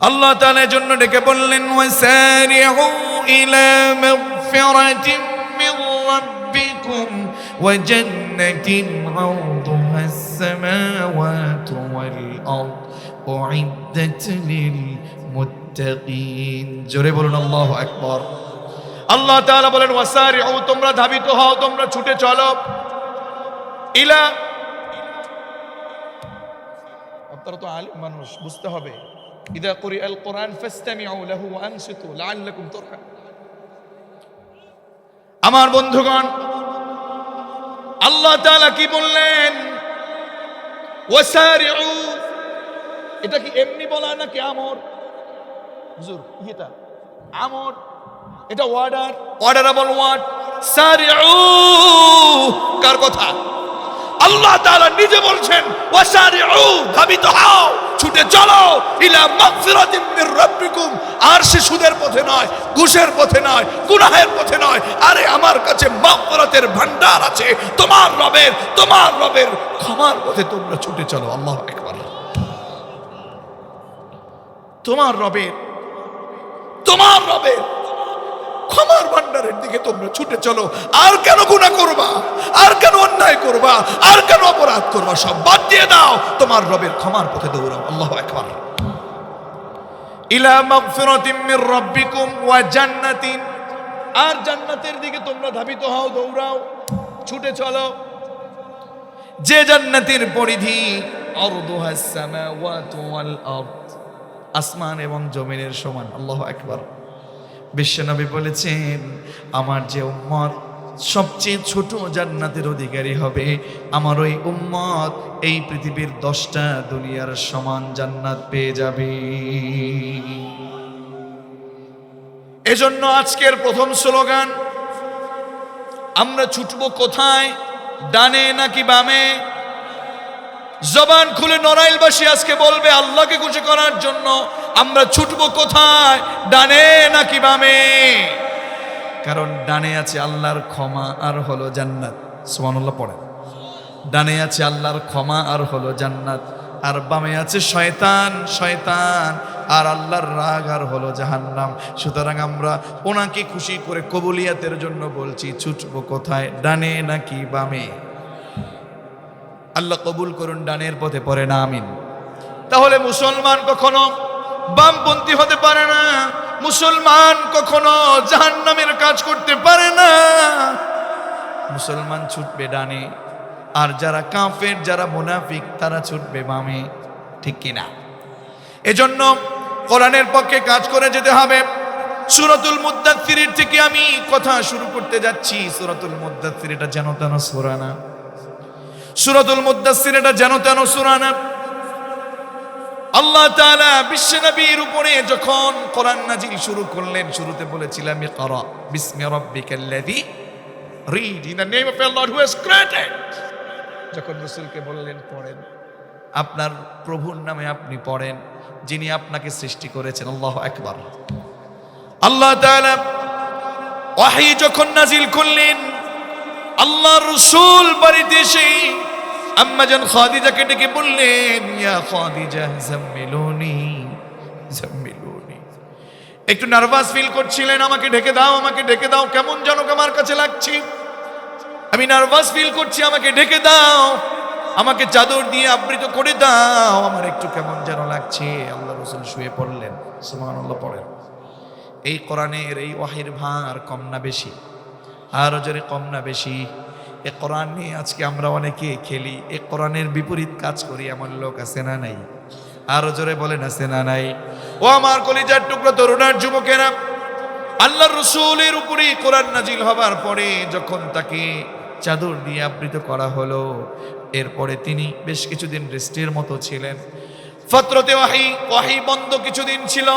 আল্লাহ তাআলা জন্য ডেকে বললেন ওয়াসারিউ ইলা মাগফিরাতিন মির রাব্বিকুম ওয়া জান্নাতিন আরদুহাস সামাওয়াতু ওয়াল আরদ উইদ্দাত লিল মুত্তাকিন। জোরে বলুন আল্লাহু আকবার। আল্লাহ তাআলা বলেন ওয়াসারিউ, তোমরা ধাবিত হও, তোমরা ছুটে চলো ইলা, আপনারা তো আলিম মানুষ, বুঝতে হবে ইদা কুরিআল কুরআন ফাসতামিউ লাহু ওয়া আনসিতু লাআল্লাকুম তুরহামুন। আমার বন্ধুগণ, আল্লাহ তাআলা কি বললেন? ওয়াসারিউ, এটা কি এমনি বলা নাকি আমর? হুজুর এটা আমর, এটা অর্ডার, অর্ডারেবল ওয়ার্ড। সারিউ কার কথা? আল্লাহ তাআলা নিজে বলছেন ওয়াসারিউ, ধাবিত হও, ছুটে চলো ইলা মাগফিরাতিন মির রাব্বিকুম। আর সে সুদের পথে নয়, ঘুষের পথে নয়, গুনাহের পথে নয়। আরে আমার কাছে মাগফিরাতের ভান্ডার আছে, তোমার রবের ক্ষমার পথে তোমরা ছুটে চলো। আল্লাহু আকবার। তোমার রবের ক্ষমার ভান্ডারের দিকে তোমরা ছুটে চলো। আর কেন গুনাহ করবা? আর কেন অন্যায় করবা? আর কেন অপরাধ করবা? সব বাদ দিয়ে দাও, তোমার রবের ক্ষমার পথে দৌড়াও। আল্লাহু আকবার। ইলা মাগফিরাতিন মির রাব্বিকুম ওয়া জান্নাতিন, আর জান্নাতের দিকে তোমরা ধাবিত হও, দৌড়াও, ছুটে চলো। যে জান্নাতের পরিধি আরদুহাস সামাওয়াতু ওয়াল আরদ, আসমান এবং জমিনের সমান। আল্লাহু আকবার। বিশ্বনবী বলেছেন, আমার যে উম্মত সবচেয়ে ছোট জান্নাতের অধিকারী হবে, আমার ওই উম্মত এই পৃথিবীর 10টা দুনিয়ার সমান জান্নাত পেয়ে যাবে। এজন্য আজকের প্রথম স্লোগান, আমরা ছুটবো কোথায়? ডানে নাকি বামে? জবান খুলে নড়াইলবাসী আজকে বলবে, আল্লাহকে খুশি করার জন্য আমরা ছুটবো কোথায়? ডানে নাকি বামে? কারণ ডানে আছে আল্লাহর ক্ষমা আর হলো জান্নাত। সুবহানাল্লাহ পড়েন। ডানে আছে আল্লাহর ক্ষমা আর হলো জান্নাত, আর বামে আছে শয়তান আর আল্লাহর রাগ আর হলো জাহান্নাম। সুতরাং আমরা ওনাকে খুশি করে কবুলিয়াতের জন্য বলছি, ছুটবো কোথায়? ডানে নাকি বামে? আল্লাহ কবুল করুন ডানের পথে, পড়ে না আমিন। তাহলে মুসলমান কখনো বামপন্থী হতে পারে না, মুসলমান কখনো জাহান্নামের কাজ করতে পারে না। মুসলমান ছুটবে ডানে, আর যারা কাফের, যারা মুনাফিক, তারা ছুটবে বামে। ঠিক কিনা? এজন্য কোরআনের পক্ষে কাজ করে যেতে হবে। সূরাতুল মুদ্দাথির থেকে আমি কথা শুরু করতে যাচ্ছি। সূরাতুল মুদ্দাথির এটা যেন তেন সূরা না, সূরাতুল মুদ্দাসসির এটা যেন তেন সূরা না। আল্লাহ তাআলা বিশ্বনবীর উপরে যখন কোরআন নাজিল শুরু করলেন, শুরুতে বলেছিলাম ইকরা বিসমি রাব্বিকাল্লাযী, read in the name of Allah who has created. যখন রাসূলকে বললেন পড়েন, আপনার প্রভুর নামে আপনি পড়েন, যিনি আপনাকে সৃষ্টি করেছেন। আল্লাহু আকবার। আল্লাহ তাআলা ওহী যখন নাজিল করলেন, আল্লাহর রাসূল বাড়িতে এসে আম্মাজান খাদিজাকে ডেকে বললেন, ইয়া খাদিজা জাম্মিলুনি। একটু নার্ভাস ফিল করছিলেন, আমাকে ঢেকে দাও, কেমন যেন আমার কাছে লাগছে, আমি নার্ভাস ফিল করছি, আমাকে ঢেকে দাও, আমাকে চাদর দিয়ে আবৃত করে দাও, আমার একটু কেমন যেন লাগছে। আল্লাহ রাসূল শুয়ে পড়লেন। সুবহানাল্লাহ পড়েন। এই কোরআনের এই ওহীর ভার কম না বেশি? আরো জোরে কম না বেশি? এ কোরআন নিয়ে আজকে আমরা অনেকে খেলি, এ কোরআনের বিপরীত কাজ করি, এমন লোক আছে না নাই? আরো জোরে বলেন, আছে না নাই? ও আমার কলিজার টুকরা তরুণার যুবকেরা, আল্লাহর রাসূলের উপরে কোরআন নাজিল হবার পরে যখন তাকে চাদর দিয়ে আবৃত করা হলো, এরপরে তিনি বেশ কিছুদিন রেস্টের মতো ছিলেন। ফতরতে ওহী বন্ধ কিছুদিন ছিল।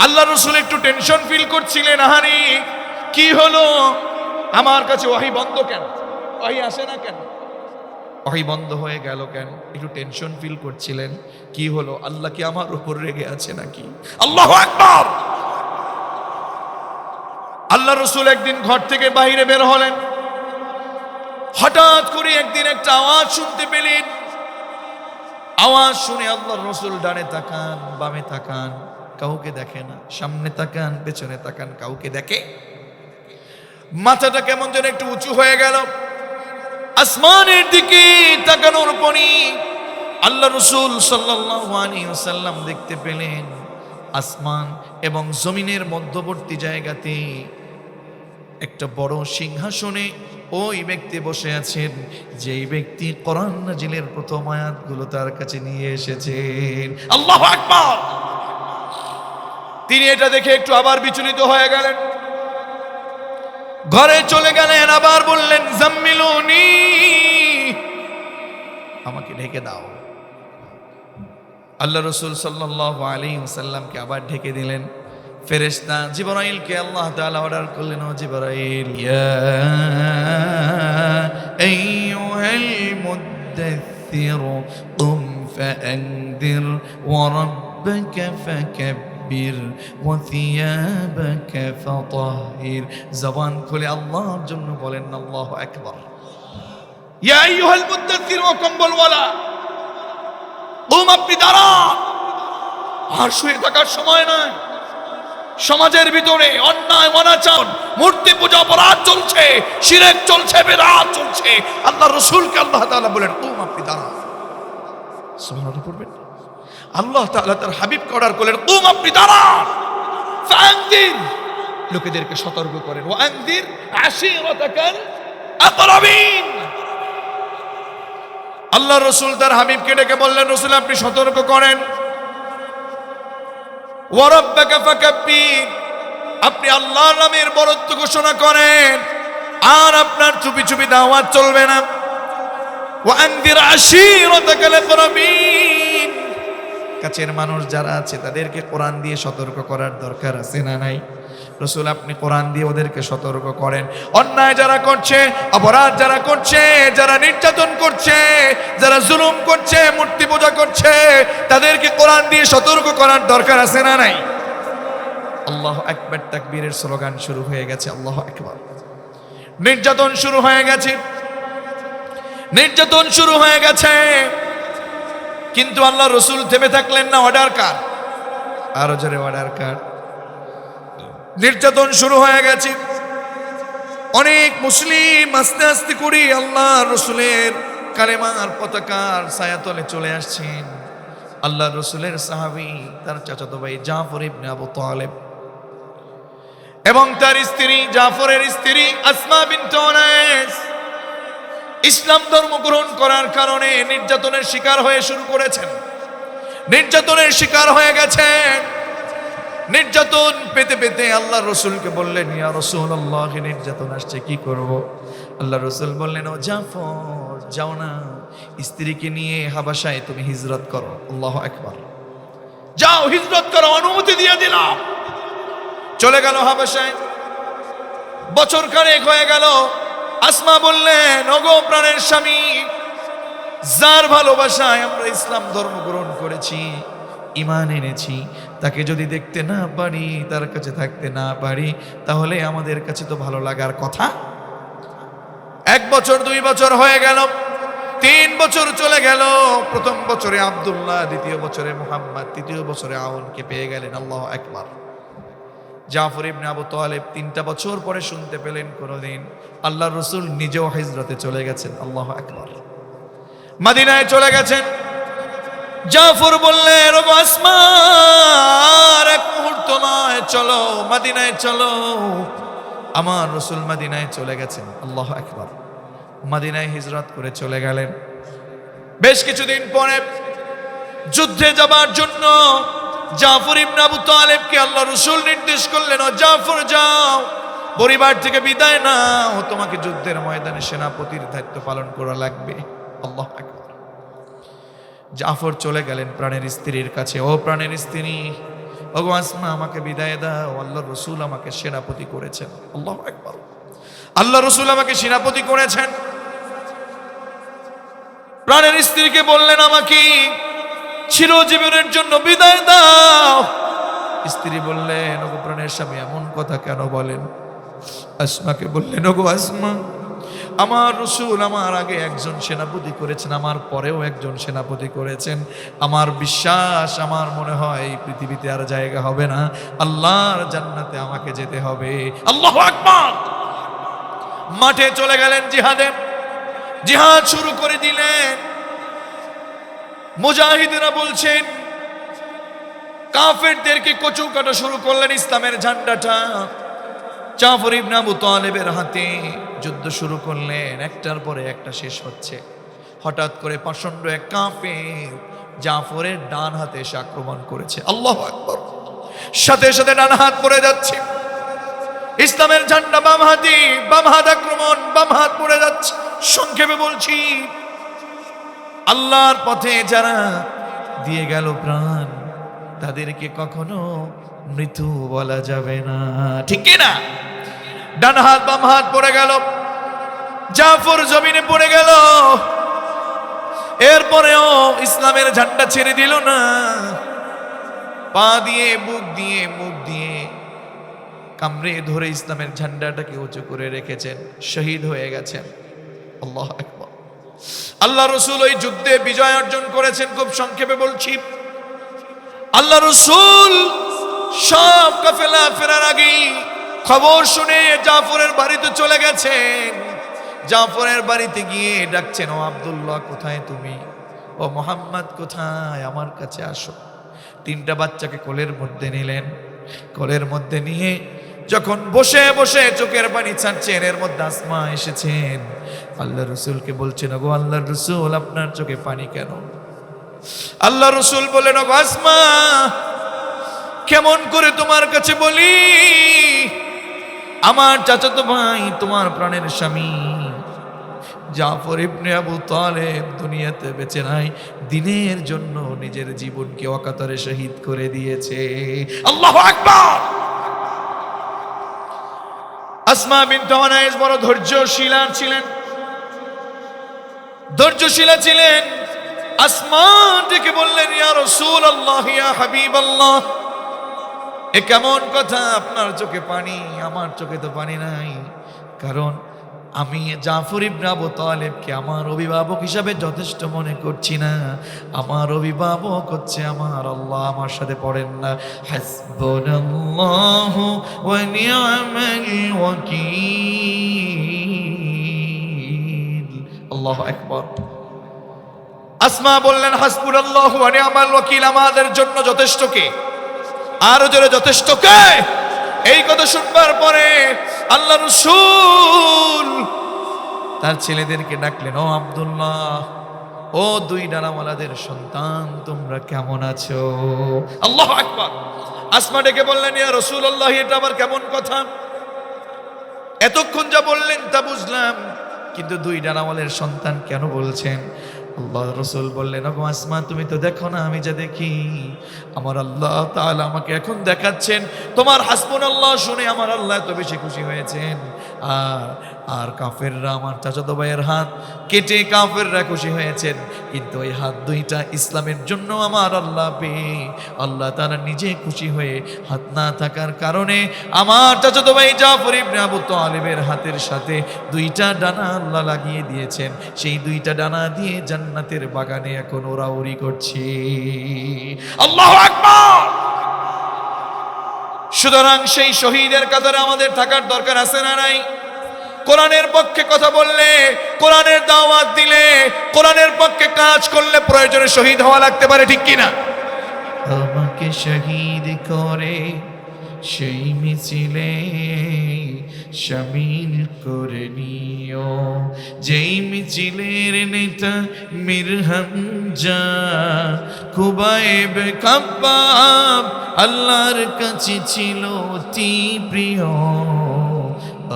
আল্লাহর রাসূল একটু টেনশন ফিল করছিলেন, আহারে কি হলো, আমার কাছে ওহী বন্ধ কেন, ওহী আসে না কেন, ওহী বন্ধ হয়ে গেল কেন? একটু টেনশন ফিল করছিলেন। কি হলো, আল্লাহ কি আমার উপর রেগে আছে নাকি? আল্লাহু আকবার। আল্লাহ রাসূল একদিন ঘর থেকে বাইরে বের হলেন। হঠাৎ করে একদিন একটা আওয়াজ শুনতে পেলেন। আওয়াজ শুনে আল্লাহর রাসূল ডানে তাকান, বামে তাকান, কাউকে দেখে না। সামনে তাকান, পেছনে তাকান, কাউকে দেখে। মাথাটা কেমন যেন একটু উঁচু হয়ে গেল। আসমানের দিকে তাকানোর পরই আল্লাহ রাসূল সাল্লাল্লাহু আলাইহি ওয়াসাল্লাম দেখতে পেলেন আসমান এবং জমিনের মধ্যবর্তী জায়গাতে একটা বড় সিংহাসনে ওই ব্যক্তি বসে আছেন, যেই ব্যক্তি কোরআন নাজিলের প্রথম আয়াতগুলো তার কাছে নিয়ে এসেছেন। আল্লাহু আকবার। তিনি এটা দেখে একটু আবার বিচলিত হয়ে গেলেন, ঘরে চলে গেলেন, আবার বললেন জাম্মিলুনি, আমাকে ঢেকে দাও। আল্লাহ রাসূল সাল্লাল্লাহু আলাইহি ওয়াসাল্লামকে আবার ঢেকে দিলেন। ফেরেশতা জিবরাইলকে আল্লাহ তাআলা অর্ডার করলেন, ও জিবরাইল, ইয়া আইয়ুহাল মুদ্দাথির কুম ফাআনদির ওয়া রাব্বাকা ফাকাব্বির ওয়া থিয়াবাকা ফাতাহহির। জবান খুলে আল্লাহর জন্য বলেন আল্লাহু আকবার। ইয়া আইয়ুহাল মুদ্দাথির, ও কম্বলওয়ালা, আপনি দাঁড়ান, আর শুয়ে থাকার সময় নয়। সমাজের ভিতরে অন্যায়, অনাচার, মূর্তি পূজা, অপরাধ চলছে, শিরক চলছে, বিদআত চলছে। আল্লাহ রাসূলকে আল্লাহ তাআলা বলেন আপনি দাঁড়ান। সুবহানাল্লাহ পড়বেন। আল্লাহ তাআলা তার হাবিবকে অর্ডার করলেন আপনি দাঁড়ান। ফাআনদির, লোকেদেরকে সতর্ক করেন। ওয়াআনদির আশীরাতাকাল আকরাবিন। আল্লাহ রাসূল তার হাবিবকে ডেকে বললেন, রাসূল আপনি সতর্ক করেন। ওয়া রাব্বাকা ফাকাব্বির, আপনি আল্লাহর নামের বরত্ব ঘোষণা করেন, আর আপনার চুপি চুপি দাওয়াত চলবে না। ওয়া আনদির আশীরাতাকাল আকরাবিন, কাছের মানুষ যারা আছে তাদেরকে কোরআন দিয়ে সতর্ক করার দরকার আছে না নাই? রাসূল আপনি কোরআন দিয়ে ওদেরকে সতর্ক করেন। অন্যায় যারা করছে, অপরাধ যারা করছে, যারা নির্যাতন করছে, যারা জুলুম করছে, মূর্তি পূজা করছে, তাদেরকে কোরআন দিয়ে সতর্ক করার দরকার আছে না নাই? আল্লাহু আকবার, তাকবীরের স্লোগান শুরু হয়ে গেছে। আল্লাহু আকবার। নির্যাতন শুরু হয়ে গেছে, নির্যাতন শুরু হয়ে গেছে, কিন্তু আল্লাহ রাসূল থেমে থাকলেন না। অর্ডার কার? আরো জোরে অর্ডার কার? নির্যাতন শুরু হয়ে গেছে। অনেক মুসলিম আস্তে আস্তে করে আল্লাহ রাসূলের কালেমার পতাকার ছায়াতলে চলে আসছেন। আল্লাহ রাসূলের সাহাবী, তার চাচাতো ভাই জাফর ইবনে আবু তালেব এবং তার স্ত্রী, জাফরের স্ত্রী আসমা বিনতে উনাইস, ইসলাম ধর্ম গ্রহণ করার কারণে নির্যাতনের শিকার হয়ে শুরু করেছেন, নির্যাতনের শিকার হয়ে গেছেন। নির্যাতন পেতে পেতে আল্লাহ রাসূলকে বললেন, ইয়া রাসূলুল্লাহ, নির্যাতন আসছে, কি করব? আল্লাহ রাসূল বললেন, ও জাফর, যাও না, স্ত্রীকে নিয়ে হাবাসায় তুমি হিজরত করো। আল্লাহু আকবার। যাও, হিজরত করো, অনুমতি দিয়ে দিলাম। চলে গেল হাবাসায়। বছর খানেক হয়ে গেল। আসমা বললেন, ওগো প্রাণের স্বামী, যার ভালোবাসায় আমরা ইসলাম ধর্ম গ্রহণ করেছি, ঈমান এনেছি, তাকে যদি দেখতে না পারি, তার কাছে থাকতে না পারি, তাহলে আমাদের কাছে তো ভালো লাগার কথা। 1 বছর 2 বছর হয়ে গেল, 3 বছর চলে গেল। প্রথম বছরে আব্দুল্লাহ, দ্বিতীয় বছরে মুহাম্মদ, তৃতীয় বছরে আউনকে পেয়ে গেলেন। আল্লাহু আকবার। জাফর ইবনে আবু তালেব 3টা বছর পরে শুনতে পেলেন কোনদিন আল্লাহর রাসূল নিজেও হিজরতে চলে গেছেন। আল্লাহু আকবার। মদিনায় চলে গেছেন। জাফর বললেন, ও আসমা, এক মুহূর্ত নয়, চলো মদিনায় চলো। আমার রাসূল মদিনায় চলে গেছেন। আল্লাহু আকবার। মদিনায় হিজরত করে চলে গেলেন। বেশ কিছুদিন পরে যুদ্ধে যাবার জন্য জাফর ইবনে আবু তালেবকে আল্লাহ রাসূল নির্দেশ করলেন, ও জাফর, যাও, পরিবার থেকে বিদায় নাও, তোমাকে যুদ্ধের ময়দানে সেনাপতির দায়িত্ব পালন করা লাগবে। আল্লাহু আকবার। জাফর চলে গেলেন প্রাণের স্ত্রীর কাছে। ও প্রাণের স্ত্রী, ওগো আসমা, আমাকে বিদায় দাও, আল্লাহ রাসূল আমাকে সেনাপতি করেছেন। আল্লাহু আকবার। আল্লাহ রাসূল আমাকে সেনাপতি করেছেন। প্রাণের স্ত্রীকে বললেন, আমাকে চিরজীবনের জন্য বিদায় দাও। স্ত্রী বললেন, ওগো প্রাণের স্বামী, এমন কথা কেন বলেন? আসমাকে বললেন, ওগো আসমা, আমার রসুল আমার আগে একজন সেনাপতি করেছেন, আমার পরেও একজন সেনাপতি করেছেন। আমার বিশ্বাস, আমার মনে হয় এই পৃথিবীতে আর জায়গা হবে না, আল্লাহর জান্নাতে আমাকে যেতে হবে। আল্লাহু আকবার। মাঠে চলে গেলেন জিহাদে, জিহাদ শুরু করে দিলেন। মুজাহিদরা বলছেন, কাফেরদেরকে কচু কাটা শুরু করলেন। ইসলামের ঝান্ডাটা জাফর ইবনে আবু তালেবের হাতে যুদ্ধ শুরু করলেন। একটার পরে একটা শেষ হচ্ছে। হঠাৎ করে পাষণ্ড এক কাফের জাফরের ডান হাতে এসে আক্রমণ করেছে। আল্লাহু আকবার। সাথে সাথে ডান হাত পড়ে যাচ্ছে। ইসলামের ঝান্ডা বাম হাতে, বাম হাত আক্রমণ, বাম হাত পড়ে যাচ্ছে। সংক্ষেপে বলছি, আল্লাহর পথে যারা দিয়ে গেল প্রাণ, তাদেরকে কখনো মৃত্যু বলা যাবে না, ঠিক কি না? ডান হাত বাম হাত পড়ে গেল, জাফর জমিনে পড়ে গেল। এরপরেও ইসলামের ঝান্ডা ছেড়ে দিল না। পা দিয়ে মুখ দিয়ে কামড়ে ধরে ইসলামের ঝান্ডাটাকে উঁচু করে রেখেছেন, শহীদ হয়ে গেছেন। আল্লাহু আকবার। আল্লাহ রসুল ওই যুদ্ধে বিজয় অর্জন করেছেন। খুব সংক্ষেপে বলছি, আল্লাহ রসুল সব কাফেলা ফেরার আগেই খবর শুনে জাফরের বাড়িতে চলে গেছেন। জাফরের বাড়িতে গিয়ে ডাকছেন, ও আব্দুল্লাহ কোথায় তুমি? ও মোহাম্মদ কোথায়? আমার কাছে আসো। তিনটা বাচ্চাকে কোলের মধ্যে নিলেন। কোলের মধ্যে নিয়ে যখন বসে বসে চোখের পানি ছাড়ছেন, এর মধ্যে আসমা এসেছেন। আল্লাহ রসুলকে বলছেন, ওগো আল্লাহ রসুল, আপনার চোখে পানি কেন? আল্লাহ রসুল বললেন, ওগো আসমা, কেমন করে তোমার কাছে বলি? আমার চাচাতো ভাই, তোমার প্রাণের স্বামী জাফর ইবনে আবু তালেব দুনিয়াতে বেঁচে নাই, দিনের জন্য নিজের জীবনকে অকাতরে শহীদ করে দিয়েছে। আল্লাহু আকবার। আসমা বিনতে উমাইস বড় ধৈর্যশীলা ছিলেন। আসমা ডেকে বললেন, ইয়া রাসূলুল্লাহ, ইয়া হাবিবাল্লাহ, এ কেমন কথা? আপনার চোখে পানি, আমার চোখে তো পানি নাই। কারণ আমি জাফর ইবনে আবু তালেবকে আমার অভিভাবক হিসাবে যথেষ্ট মনে করছি না। আমার অভিভাবক হচ্ছে আমার আল্লাহ। আমার সাথে পড়েন না, হাসবুনাল্লাহু ওয়া নি'মাল ওয়াকিল। আল্লাহু আকবার। আসমা বললেন, হাসবুনাল্লাহু ওয়া নি'মাল ওয়াকিল, আমাদের জন্য যথেষ্ট কে? আরো জোরে, যথেষ্ট কে? এই কথা শুনবার পরে আল্লাহ রাসূল তার ছেলেদেরকে ডাকলেন, ও আব্দুল্লাহ, ও দুই ডানাওয়ালাদের সন্তান, তোমরা কেমন আছো? আল্লাহু আকবার। আসমা ডেকে বললেন, ইয়া রাসূলুল্লাহ, এটা আবার কেমন কথা? এতক্ষণ যা বললেন তা বুঝলাম, কিন্তু দুই ডানাওয়ালের সন্তান কেন বলছেন? আল্লাহ রসুল বললেন, ওগো আসমা, তুমি তো দেখো না আমি যা দেখি। আমার আল্লাহ তাআলা আমাকে এখন দেখাচ্ছেন। তোমার হাসবুনাল্লাহ শুনে আমার আল্লাহ এত বেশি খুশি হয়েছেন। আর কাফেররা, আমার চাচাতো ভাইয়ের হাত কেটে কাফেররা খুশি হয়েছেন, কিন্তু ওই হাত দুইটা ইসলামের জন্য আমার আল্লাহ পেয়ে আল্লাহ তাআলা নিজে খুশি হয়ে হাত না থাকার কারণে আমার চাচাতো ভাই জাফর ইবনে আবু তালেবের হাতের সাথে দুইটা ডানা আল্লাহ লাগিয়ে দিয়েছেন। সেই দুইটা ডানা দিয়ে জান্নাতের বাগানে এখন ওরাওরি করছে। আল্লাহু আকবার। সুতরাং সেই শহীদের কাতারে আমাদের থাকার দরকার আছে না নাই? কোরআনের পক্ষে কথা বললে, কোরআনের দাওয়াত দিলে, কোরআনের পক্ষে কাজ করলে প্রয়োজনে শহীদ হওয়া লাগতে পারে, ঠিক কিনা? আমাকে শহীদ করে সেই মিছিলে শামিল করে নিও, যেই মিছিলের নেতা মীর হামজা খুবাইব কাব্বাব আল্লাহর কাছে ছিল অতি প্রিয়,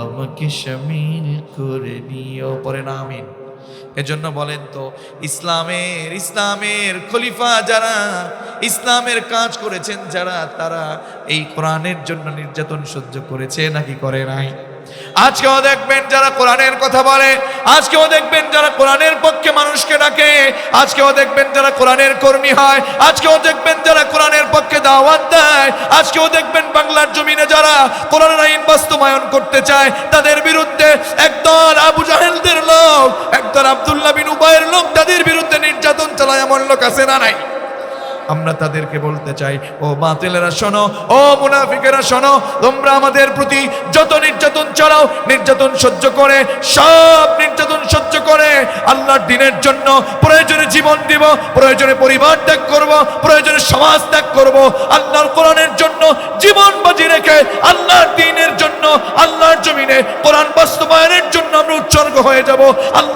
আমাকে শামিল করে নিও। পড়েন আমিন। এজন্য বলেন তো, ইসলামের খলিফা যারা, ইসলামের কাজ করেছেন যারা, তারা এই কোরআনের জন্য নির্যাতন সহ্য করেছে নাকি করে নাই? আজকেও দেখবেন যারা কোরআনের কথা বলে, আজকেও দেখবেন যারা কোরআনের পক্ষে মানুষকে ডাকে, আজকেও দেখবেন যারা কোরআনের কর্মী হয়, আজকেও দেখবেন যারা কোরআনের পক্ষে দাওয়াত দেয়, আজকেও দেখবেন বাংলার জমিনে যারা কোরআনের আইন বাস্তবায়ন করতে চায় তাদের বিরুদ্ধে একদল আবু জাহেলদের লোক, একদল আব্দুল্লাহ বিন উবাইয়ের লোক তাদের বিরুদ্ধে নির্যাতন চালায়, এমন লোক আছে না নাই? আমরা তাদেরকে বলতে চাই, ও বাতিলেরা শোনো, ও মুনাফিকেরা শোনো, তোমরা আমাদের প্রতি যত নির্যাতন চালাও, নির্যাতন সহ্য করে, সব নির্যাতন সহ্য করে আল্লাহর দ্বীনের জন্য প্রয়োজনে জীবন দিব, প্রয়োজনে পরিবার ত্যাগ করব, প্রয়োজনে সমাজ ত্যাগ করব, আল্লাহর কোরআনের জন্য জীবন বাজি রেখে আল্লাহর দ্বীনের জন্য আল্লাহর জমিনে কোরআন বাস্তবায়নের জন্য আমরা উৎসর্গ হয়ে যাব। আল্লাহ